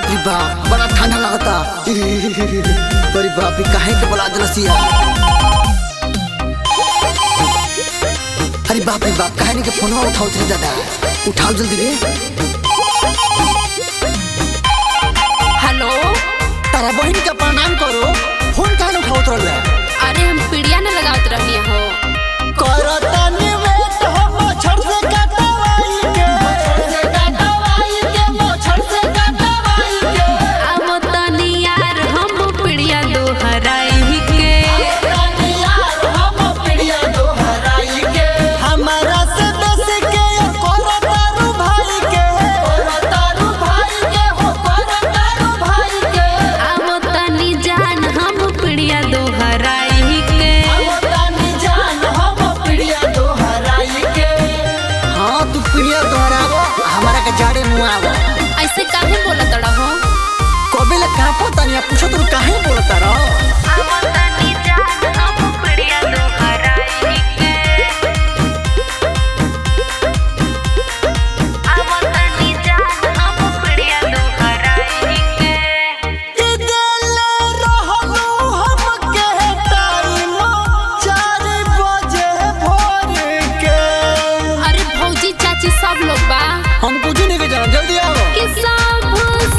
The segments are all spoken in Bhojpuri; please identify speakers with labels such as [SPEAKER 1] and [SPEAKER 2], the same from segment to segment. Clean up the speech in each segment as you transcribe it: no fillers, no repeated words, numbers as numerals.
[SPEAKER 1] बाप रे बाप, बड़ा ठंडा लगता। अरे बाप रे, काहे के बोला दलसिया। अरे बाप रे बाप, काहे नहीं के फोनवा उठाओ रे दादा, उठाओ जल्दी रे।
[SPEAKER 2] हेलो,
[SPEAKER 1] तारा बहन का प्रणाम करो, फोन काहे उठाओ रे।
[SPEAKER 2] अरे हम पीड़िया न लगावत रहनी हो।
[SPEAKER 1] करता निवेट हो मच्छर से कटवाई के, मच्छर से कटवाई के।
[SPEAKER 2] अब तनी यार हम पीड़िया दोहराई के,
[SPEAKER 1] हम पीड़िया दोहराई के। हमारा से बेसी के करतारू भाई के, करतारू भाई के हो, करतारू भाई के।
[SPEAKER 2] अब तनी जान हम पीड़िया दोहराई के,
[SPEAKER 1] अब तनी जान हम पीड़िया दोहराई के। हाँ तू पीड़िया दोहरावो, हमारा के जाड़े मुआवो।
[SPEAKER 2] ऐसे काहे बोलत रहो।
[SPEAKER 1] कबे ले कहां पता नहीं, पूछो तू काहे बोलता रहो।
[SPEAKER 2] अब तनी जान हम पीड़िया दोहराई के, अब तनी जान हम पीड़िया दोहराई के।
[SPEAKER 1] कि देले रहलू हमके टाइम 4 बजे भोर के।
[SPEAKER 2] अरे भौजी चाची सब लोग बा
[SPEAKER 1] हम कुछ नहीं के जाना, जल्दी आओ।
[SPEAKER 2] कि सब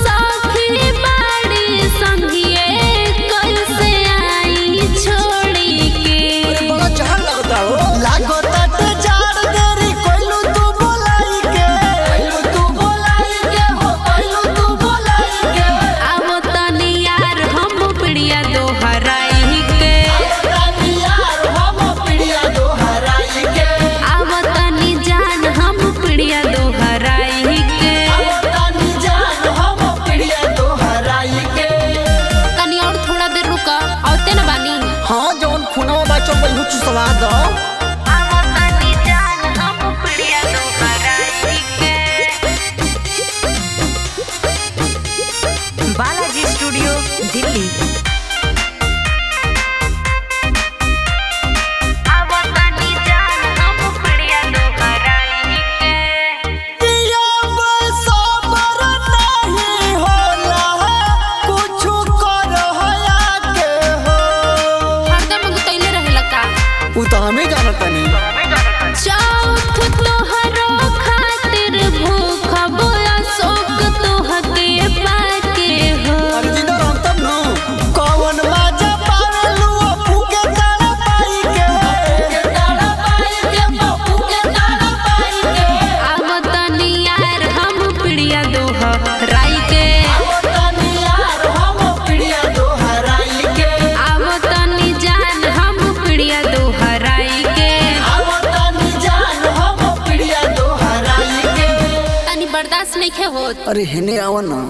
[SPEAKER 2] सखी बाड़ी संगिए कैसे आई छोड़ी के।
[SPEAKER 1] बड़ा चाह लगता हो, लागता ते जाड़ देरी कोइलू तू बोलाई के, कोइलू तू बोलाई के हो, कोइलू तू बोलाई के।
[SPEAKER 2] अब तनी यार हम पीड़िया दोहराई के,
[SPEAKER 1] तनी यार हम पीड़िया दोहराई के।
[SPEAKER 2] अब तनी जान हम पीड़िया दोहराई के।
[SPEAKER 1] अब तनी जान हम पीड़िया दोहराई के।
[SPEAKER 2] तनी और थोड़ा देर रुका, औते न बानी।
[SPEAKER 1] हाँ जौन खुनवा बाचो बल हुच सवाद दो।
[SPEAKER 2] अब तनी जान हम पीड़िया दोहराई के। बालाजी स्टूडियो दिल्ली। अब तनी जान हम पीड़िया दोहराई के।
[SPEAKER 1] पिया में सबर नहीं होला, कुछु करहया के हो।
[SPEAKER 2] हरदम गुतैले रहेला का।
[SPEAKER 1] उ तो हमें जानत नहीं।
[SPEAKER 2] चौथ तोहरो खातिर भूखब अशोक तोहके पाके हो।
[SPEAKER 1] अरे जिधर हम तब नु कौन माजा पावेलू अपू के ताड़ा पाई के, के ताड़ा पाई के, अपू के ताड़ा पाई के।
[SPEAKER 2] अब तनी यार हम पीड़िया दोहराई के,
[SPEAKER 1] अब तनी यार हम पीड़िया दोहराई के।
[SPEAKER 2] अब तनी जान हम पीड़िया दोहराई के।
[SPEAKER 1] अब तनी जान हम पीड़िया दोहराई के।
[SPEAKER 2] तनी बर्दाश्त नहीं होत।
[SPEAKER 1] अरे हेने आवा ना।